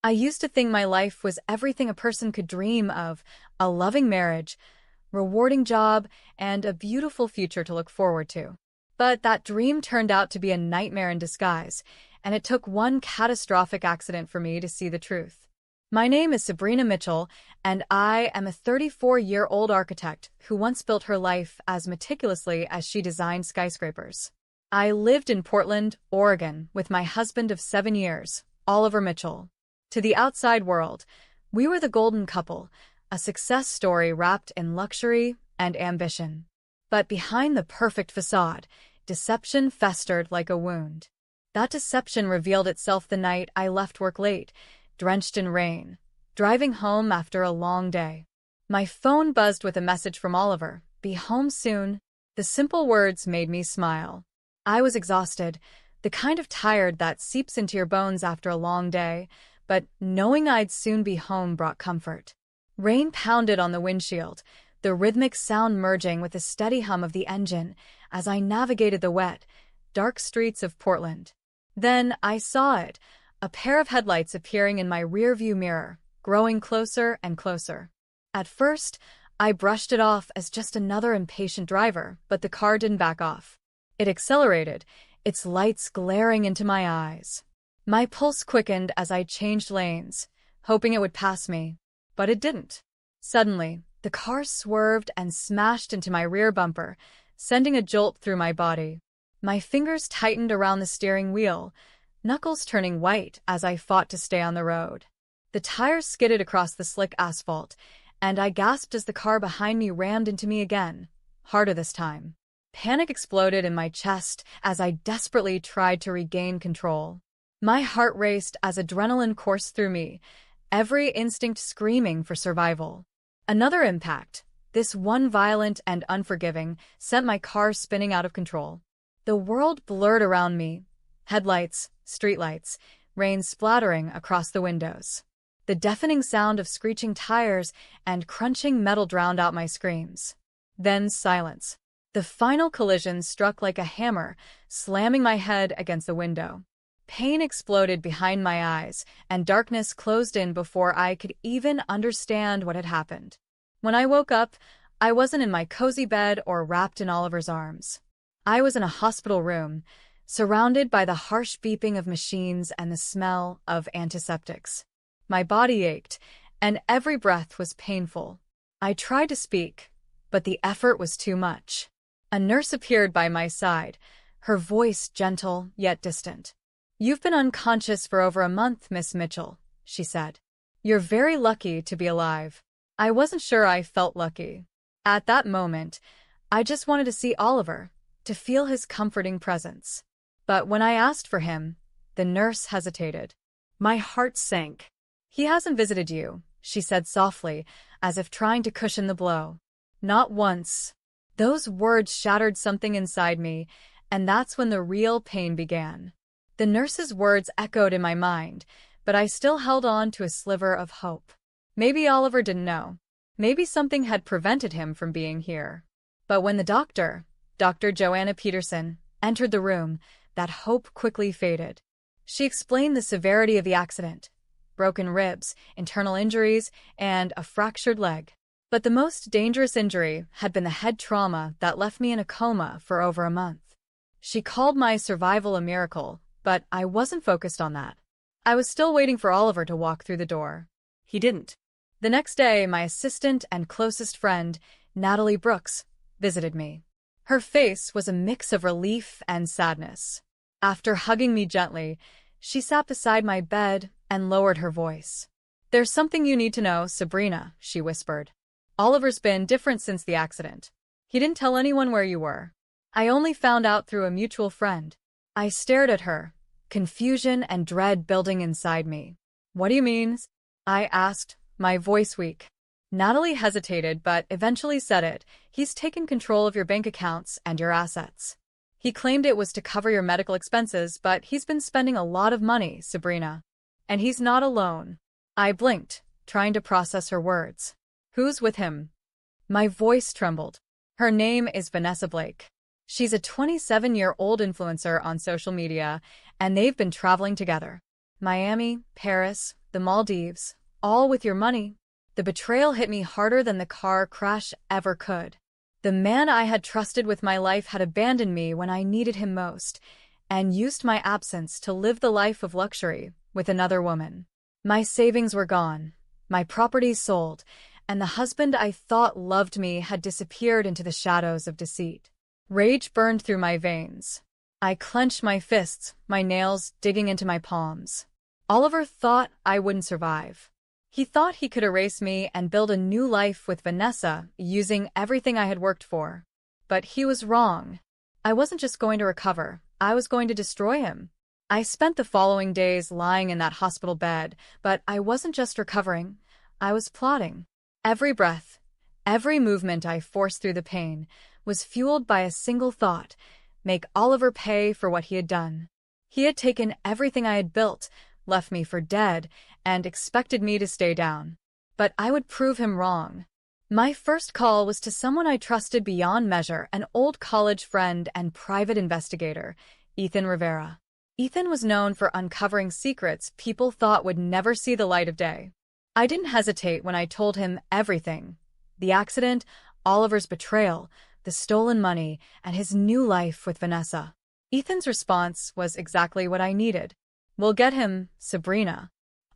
I used to think my life was everything a person could dream of: a loving marriage, rewarding job, and a beautiful future to look forward to. But that dream turned out to be a nightmare in disguise, and it took one catastrophic accident for me to see the truth. My name is Sabrina Mitchell, and I am a 34-year-old architect who once built her life as meticulously as she designed skyscrapers. I lived in Portland, Oregon, with my husband of 7 years, Oliver Mitchell. To the outside world, we were the golden couple, a success story wrapped in luxury and ambition. But behind the perfect facade, deception festered like a wound. That deception revealed itself the night I left work late, drenched in rain, driving home after a long day. My phone buzzed with a message from Oliver: "Be home soon." The simple words made me smile. I was exhausted, the kind of tired that seeps into your bones after a long day, but knowing I'd soon be home brought comfort. Rain pounded on the windshield, the rhythmic sound merging with the steady hum of the engine as I navigated the wet, dark streets of Portland. Then I saw it, a pair of headlights appearing in my rearview mirror, growing closer and closer. At first, I brushed it off as just another impatient driver, but the car didn't back off. It accelerated, its lights glaring into my eyes. My pulse quickened as I changed lanes, hoping it would pass me, but it didn't. Suddenly, the car swerved and smashed into my rear bumper, sending a jolt through my body. My fingers tightened around the steering wheel, knuckles turning white as I fought to stay on the road. The tires skidded across the slick asphalt, and I gasped as the car behind me rammed into me again, harder this time. Panic exploded in my chest as I desperately tried to regain control. My heart raced as adrenaline coursed through me, every instinct screaming for survival. Another impact, this one violent and unforgiving, sent my car spinning out of control. The world blurred around me: headlights, streetlights, rain splattering across the windows. The deafening sound of screeching tires and crunching metal drowned out my screams. Then silence. The final collision struck like a hammer, slamming my head against the window. Pain exploded behind my eyes, and darkness closed in before I could even understand what had happened. When I woke up, I wasn't in my cozy bed or wrapped in Oliver's arms. I was in a hospital room, surrounded by the harsh beeping of machines and the smell of antiseptics. My body ached, and every breath was painful. I tried to speak, but the effort was too much. A nurse appeared by my side, her voice gentle yet distant. "You've been unconscious for over a month, Miss Mitchell," she said. "You're very lucky to be alive." I wasn't sure I felt lucky. At that moment, I just wanted to see Oliver, to feel his comforting presence. But when I asked for him, the nurse hesitated. My heart sank. "He hasn't visited you," she said softly, as if trying to cushion the blow. "Not once." Those words shattered something inside me, and that's when the real pain began. The nurse's words echoed in my mind, but I still held on to a sliver of hope. Maybe Oliver didn't know. Maybe something had prevented him from being here. But when the Dr. Joanna Peterson, entered the room, that hope quickly faded. She explained the severity of the accident: broken ribs, internal injuries, and a fractured leg. But the most dangerous injury had been the head trauma that left me in a coma for over a month. She called my survival a miracle, but I wasn't focused on that. I was still waiting for Oliver to walk through the door. He didn't. The next day, my assistant and closest friend, Natalie Brooks, visited me. Her face was a mix of relief and sadness. After hugging me gently, she sat beside my bed and lowered her voice. "There's something you need to know, Sabrina," she whispered. "Oliver's been different since the accident. He didn't tell anyone where you were. I only found out through a mutual friend." I stared at her, confusion and dread building inside me. "What do you mean?" I asked, my voice weak. Natalie hesitated but eventually said it. "He's taken control of your bank accounts and your assets. He claimed it was to cover your medical expenses, but he's been spending a lot of money, Sabrina. And he's not alone." I blinked, trying to process her words. "Who's with him?" My voice trembled. "Her name is Vanessa Blake. She's a 27-year-old influencer on social media, and they've been traveling together. Miami, Paris, the Maldives, all with your money. The betrayal hit me harder than the car crash ever could. The man I had trusted with my life had abandoned me when I needed him most, and used my absence to live the life of luxury with another woman. My savings were gone, my property sold, and the husband I thought loved me had disappeared into the shadows of deceit. Rage burned through my veins. I clenched my fists, my nails digging into my palms. Oliver thought I wouldn't survive. He thought he could erase me and build a new life with Vanessa using everything I had worked for. But he was wrong. I wasn't just going to recover, I was going to destroy him. I spent the following days lying in that hospital bed, but I wasn't just recovering, I was plotting. Every breath, every movement I forced through the pain was fueled by a single thought: make Oliver pay for what he had done. He had taken everything I had built, left me for dead, and expected me to stay down. But I would prove him wrong. My first call was to someone I trusted beyond measure, an old college friend and private investigator, Ethan Rivera. Ethan was known for uncovering secrets people thought would never see the light of day. I didn't hesitate when I told him everything: the accident, Oliver's betrayal, the stolen money, and his new life with Vanessa. Ethan's response was exactly what I needed. "We'll get him, Sabrina.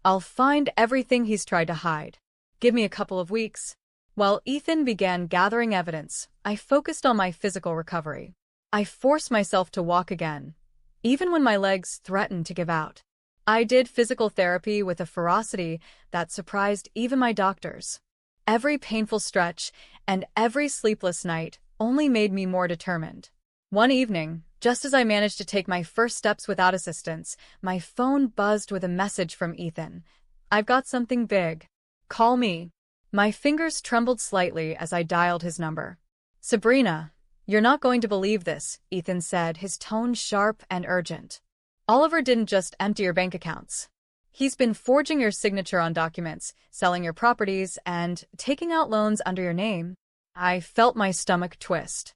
I'll find everything he's tried to hide. Give me a couple of weeks." While Ethan began gathering evidence, I focused on my physical recovery. I forced myself to walk again, even when my legs threatened to give out. I did physical therapy with a ferocity that surprised even my doctors. Every painful stretch and every sleepless night only made me more determined. One evening, just as I managed to take my first steps without assistance, my phone buzzed with a message from Ethan. "I've got something big. Call me." My fingers trembled slightly as I dialed his number. "Sabrina, you're not going to believe this," Ethan said, his tone sharp and urgent. "Oliver didn't just empty your bank accounts. He's been forging your signature on documents, selling your properties, and taking out loans under your name." I felt my stomach twist.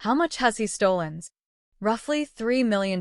"How much has he stolen?" "Roughly $3 million,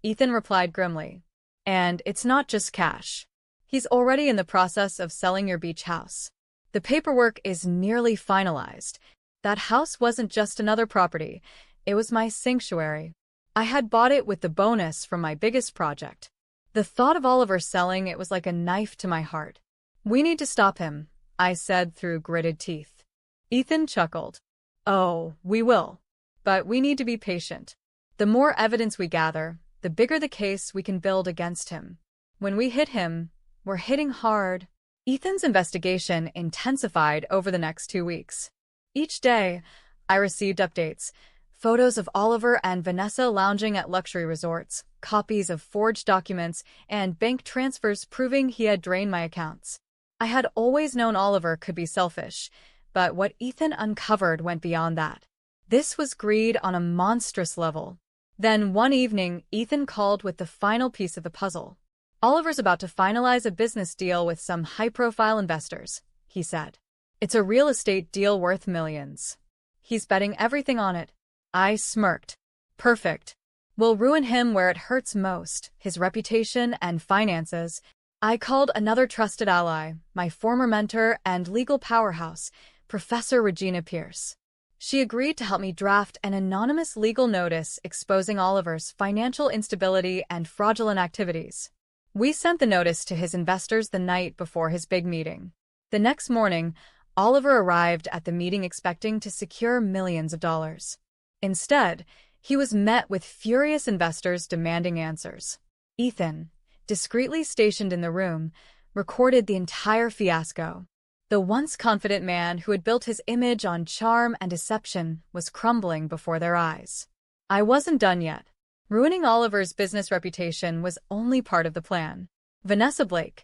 Ethan replied grimly. "And it's not just cash. He's already in the process of selling your beach house. The paperwork is nearly finalized. That house wasn't just another property, it was my sanctuary. I had bought it with the bonus from my biggest project." The thought of Oliver selling it was like a knife to my heart. "We need to stop him," I said through gritted teeth. Ethan chuckled. "Oh, we will. But we need to be patient. The more evidence we gather, the bigger the case we can build against him. When we hit him, we're hitting hard." Ethan's investigation intensified over the next 2 weeks. Each day, I received updates: photos of Oliver and Vanessa lounging at luxury resorts, copies of forged documents, and bank transfers proving he had drained my accounts. I had always known Oliver could be selfish, but what Ethan uncovered went beyond that. This was greed on a monstrous level. Then one evening, Ethan called with the final piece of the puzzle. "Oliver's about to finalize a business deal with some high-profile investors," he said. "It's a real estate deal worth millions. He's betting everything on it." I smirked. "Perfect. We'll ruin him where it hurts most, his reputation and finances." I called another trusted ally, my former mentor and legal powerhouse, Professor Regina Pierce. She agreed to help me draft an anonymous legal notice exposing Oliver's financial instability and fraudulent activities. We sent the notice to his investors the night before his big meeting. The next morning, Oliver arrived at the meeting expecting to secure millions of dollars. Instead, he was met with furious investors demanding answers. Ethan, discreetly stationed in the room, recorded the entire fiasco. The once confident man who had built his image on charm and deception was crumbling before their eyes. I wasn't done yet. Ruining Oliver's business reputation was only part of the plan. Vanessa Blake,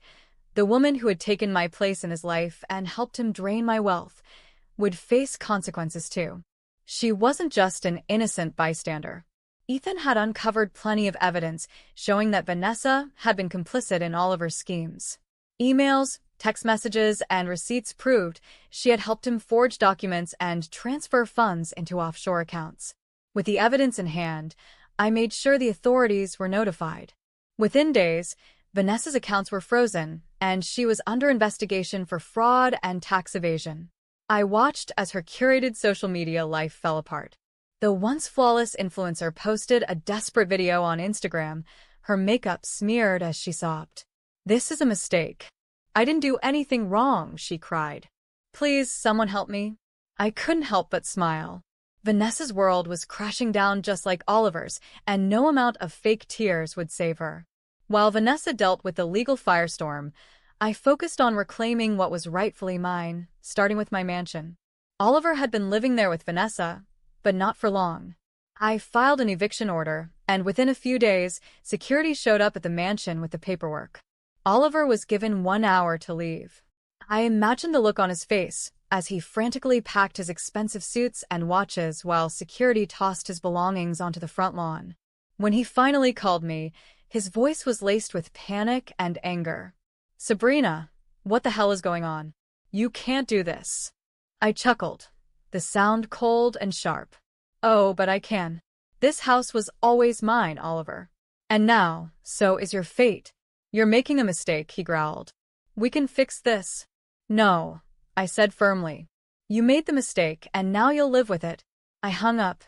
the woman who had taken my place in his life and helped him drain my wealth, would face consequences too. She wasn't just an innocent bystander. Ethan had uncovered plenty of evidence showing that Vanessa had been complicit in Oliver's schemes. Emails, text messages, and receipts proved she had helped him forge documents and transfer funds into offshore accounts. With the evidence in hand, I made sure the authorities were notified. Within days, Vanessa's accounts were frozen, and she was under investigation for fraud and tax evasion. I watched as her curated social media life fell apart. The once flawless influencer posted a desperate video on Instagram, her makeup smeared as she sobbed. "This is a mistake. I didn't do anything wrong," she cried. "Please, someone help me." I couldn't help but smile. Vanessa's world was crashing down just like Oliver's, and no amount of fake tears would save her. While Vanessa dealt with the legal firestorm, I focused on reclaiming what was rightfully mine, starting with my mansion. Oliver had been living there with Vanessa, but not for long. I filed an eviction order, and within a few days, security showed up at the mansion with the paperwork. Oliver was given 1 hour to leave. I imagined the look on his face as he frantically packed his expensive suits and watches while security tossed his belongings onto the front lawn. When he finally called me, his voice was laced with panic and anger. "Sabrina, what the hell is going on? You can't do this." I chuckled, the sound cold and sharp. "Oh, but I can. This house was always mine, Oliver. And now, so is your fate. You're making a mistake," he growled. "We can fix this." "No," I said firmly. "You made the mistake, and now you'll live with it." I hung up,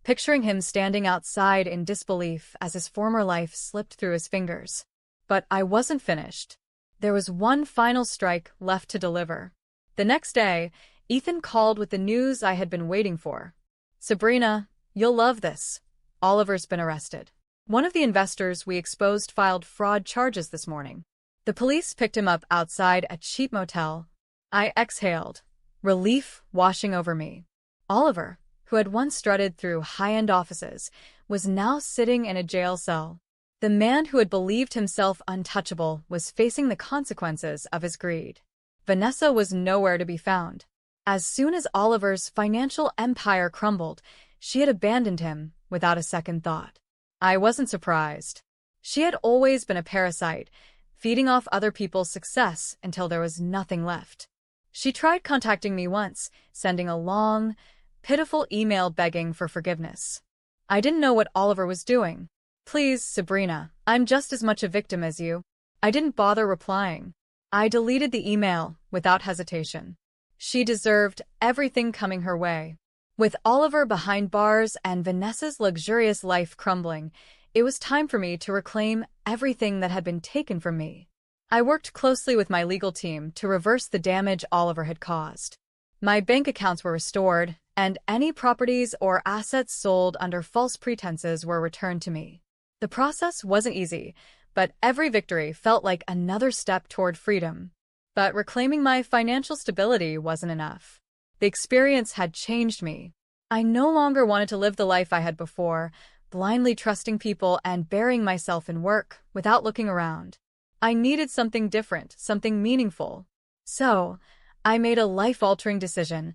picturing him standing outside in disbelief as his former life slipped through his fingers. But I wasn't finished. There was one final strike left to deliver. The next day, Ethan called with the news I had been waiting for. "Sabrina, you'll love this. Oliver's been arrested. One of the investors we exposed filed fraud charges this morning. The police picked him up outside a cheap motel." I exhaled, relief washing over me. Oliver, who had once strutted through high-end offices, was now sitting in a jail cell. The man who had believed himself untouchable was facing the consequences of his greed. Vanessa was nowhere to be found. As soon as Oliver's financial empire crumbled, she had abandoned him without a second thought. I wasn't surprised. She had always been a parasite, feeding off other people's success until there was nothing left. She tried contacting me once, sending a long, pitiful email begging for forgiveness. I didn't know what Oliver was doing. "Please, Sabrina, I'm just as much a victim as you." I didn't bother replying. I deleted the email without hesitation. She deserved everything coming her way. With Oliver behind bars and Vanessa's luxurious life crumbling, it was time for me to reclaim everything that had been taken from me. I worked closely with my legal team to reverse the damage Oliver had caused. My bank accounts were restored, and any properties or assets sold under false pretenses were returned to me. The process wasn't easy, but every victory felt like another step toward freedom. But reclaiming my financial stability wasn't enough. The experience had changed me. I no longer wanted to live the life I had before, blindly trusting people and burying myself in work without looking around. I needed something different, something meaningful. So, I made a life-altering decision.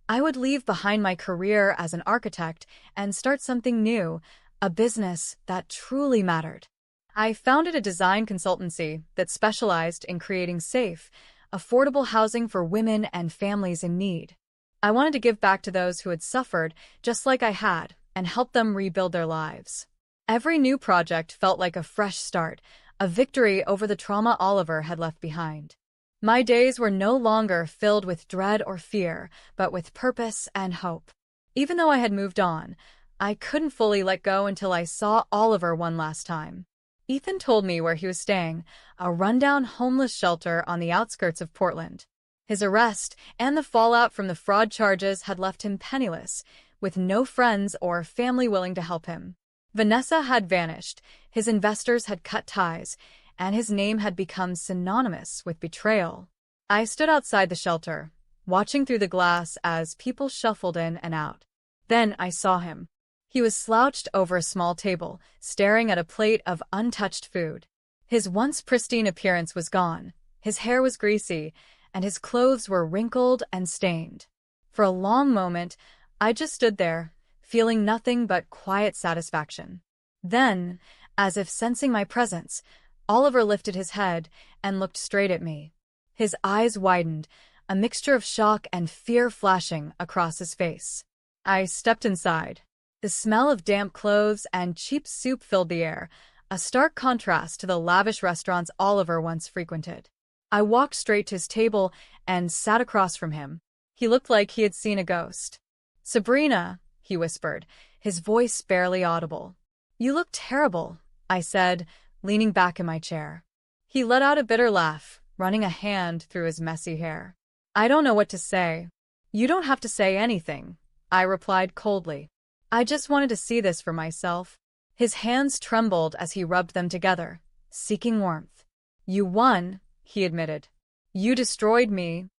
I would leave behind my career as an architect and start something new, a business that truly mattered. I founded a design consultancy that specialized in creating safe, affordable housing for women and families in need. I wanted to give back to those who had suffered just like I had and help them rebuild their lives. Every new project felt like a fresh start, a victory over the trauma Oliver had left behind. My days were no longer filled with dread or fear, but with purpose and hope. Even though I had moved on, I couldn't fully let go until I saw Oliver one last time. Ethan told me where he was staying, a rundown homeless shelter on the outskirts of Portland. His arrest and the fallout from the fraud charges had left him penniless, with no friends or family willing to help him. Vanessa had vanished, his investors had cut ties, and his name had become synonymous with betrayal. I stood outside the shelter, watching through the glass as people shuffled in and out. Then I saw him. He was slouched over a small table, staring at a plate of untouched food. His once pristine appearance was gone, his hair was greasy, and his clothes were wrinkled and stained. For a long moment, I just stood there, feeling nothing but quiet satisfaction. Then, as if sensing my presence, Oliver lifted his head and looked straight at me. His eyes widened, a mixture of shock and fear flashing across his face. I stepped inside. The smell of damp clothes and cheap soup filled the air, a stark contrast to the lavish restaurants Oliver once frequented. I walked straight to his table and sat across from him. He looked like he had seen a ghost. "Sabrina," he whispered, his voice barely audible. "You look terrible," I said, leaning back in my chair. He let out a bitter laugh, running a hand through his messy hair. "I don't know what to say." "You don't have to say anything," I replied coldly. "I just wanted to see this for myself." His hands trembled as he rubbed them together, seeking warmth. "You won," he admitted. "You destroyed me."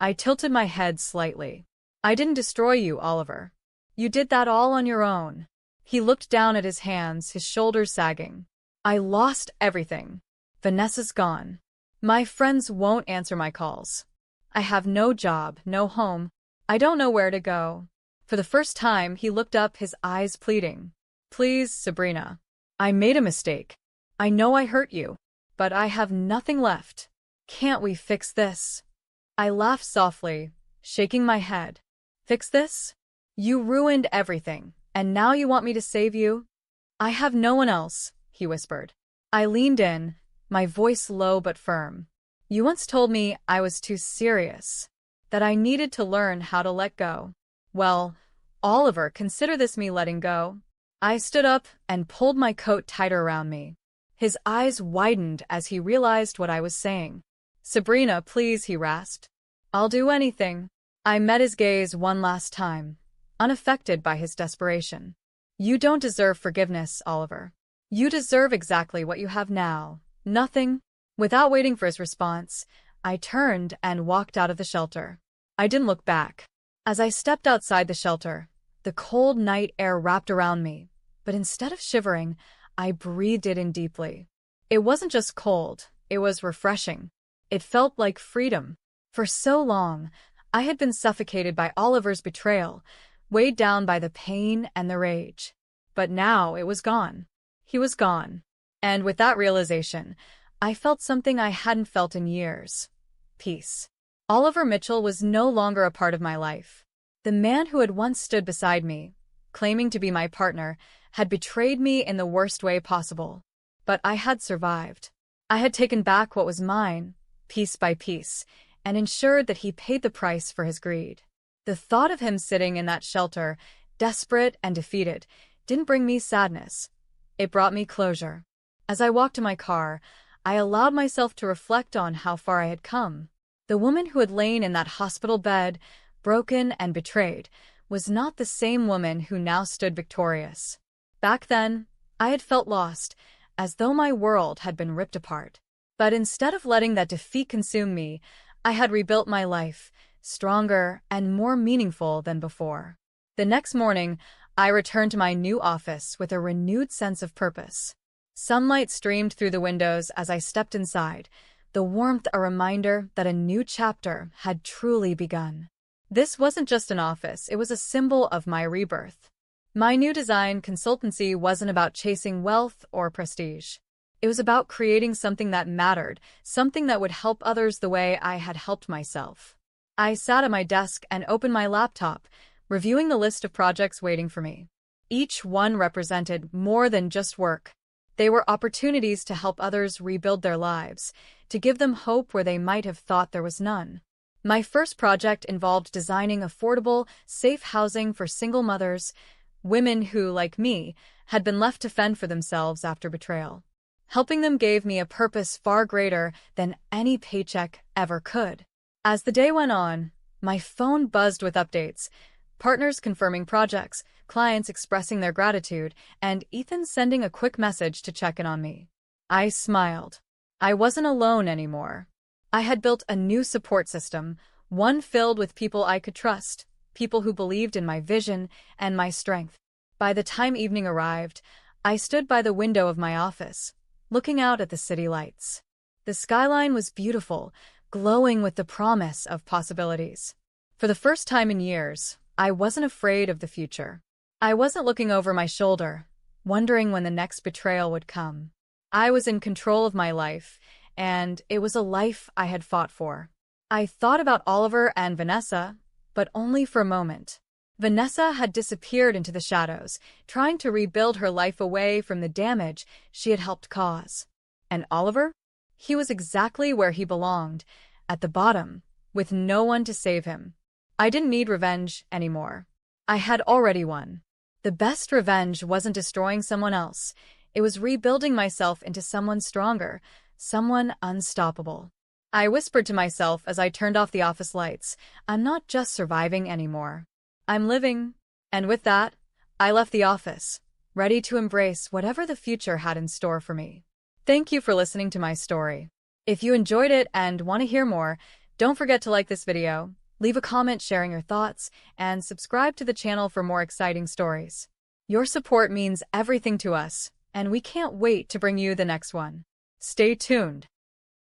I tilted my head slightly. "I didn't destroy you, Oliver. You did that all on your own." He looked down at his hands, his shoulders sagging. "I lost everything. Vanessa's gone. My friends won't answer my calls. I have no job, no home. I don't know where to go." For the first time, he looked up, his eyes pleading. "Please, Sabrina. I made a mistake. I know I hurt you, but I have nothing left. Can't we fix this?" I laughed softly, shaking my head. "Fix this? You ruined everything, and now you want me to save you?" "I have no one else," he whispered. I leaned in, my voice low but firm. "You once told me I was too serious, that I needed to learn how to let go. Well, Oliver, consider this me letting go." I stood up and pulled my coat tighter around me. His eyes widened as he realized what I was saying. "Sabrina, please," he rasped. "I'll do anything." I met his gaze one last time, unaffected by his desperation. "You don't deserve forgiveness, Oliver. You deserve exactly what you have now, nothing." Without waiting for his response, I turned and walked out of the shelter. I didn't look back. As I stepped outside the shelter, the cold night air wrapped around me, but instead of shivering, I breathed it in deeply. It wasn't just cold, it was refreshing. It felt like freedom. For so long, I had been suffocated by Oliver's betrayal, weighed down by the pain and the rage. But now it was gone. He was gone. And with that realization, I felt something I hadn't felt in years. Peace. Oliver Mitchell was no longer a part of my life. The man who had once stood beside me, claiming to be my partner, had betrayed me in the worst way possible. But I had survived. I had taken back what was mine, piece by piece, and ensured that he paid the price for his greed. The thought of him sitting in that shelter, desperate and defeated, didn't bring me sadness. It brought me closure. As I walked to my car, I allowed myself to reflect on how far I had come. The woman who had lain in that hospital bed, broken and betrayed, was not the same woman who now stood victorious. Back then, I had felt lost, as though my world had been ripped apart. But instead of letting that defeat consume me, I had rebuilt my life, stronger and more meaningful than before. The next morning, I returned to my new office with a renewed sense of purpose. Sunlight streamed through the windows as I stepped inside, the warmth a reminder that a new chapter had truly begun. This wasn't just an office, it was a symbol of my rebirth. My new design consultancy wasn't about chasing wealth or prestige. It was about creating something that mattered, something that would help others the way I had helped myself. I sat at my desk and opened my laptop, reviewing the list of projects waiting for me. Each one represented more than just work. They were opportunities to help others rebuild their lives, to give them hope where they might have thought there was none. My first project involved designing affordable, safe housing for single mothers, women who, like me, had been left to fend for themselves after betrayal. Helping them gave me a purpose far greater than any paycheck ever could. As the day went on, my phone buzzed with updates, partners confirming projects, clients expressing their gratitude, and Ethan sending a quick message to check in on me. I smiled. I wasn't alone anymore. I had built a new support system, one filled with people I could trust, people who believed in my vision and my strength. By the time evening arrived, I stood by the window of my office, looking out at the city lights. The skyline was beautiful, glowing with the promise of possibilities. For the first time in years, I wasn't afraid of the future. I wasn't looking over my shoulder, wondering when the next betrayal would come. I was in control of my life, and it was a life I had fought for. I thought about Oliver and Vanessa, but only for a moment. Vanessa had disappeared into the shadows, trying to rebuild her life away from the damage she had helped cause. And Oliver? He was exactly where he belonged, at the bottom, with no one to save him. I didn't need revenge anymore. I had already won. The best revenge wasn't destroying someone else. It was rebuilding myself into someone stronger, someone unstoppable. I whispered to myself as I turned off the office lights, I'm not just surviving anymore. I'm living. And with that, I left the office, ready to embrace whatever the future had in store for me. Thank you for listening to my story. If you enjoyed it and want to hear more, don't forget to like this video, leave a comment sharing your thoughts, and subscribe to the channel for more exciting stories. Your support means everything to us, and we can't wait to bring you the next one. Stay tuned.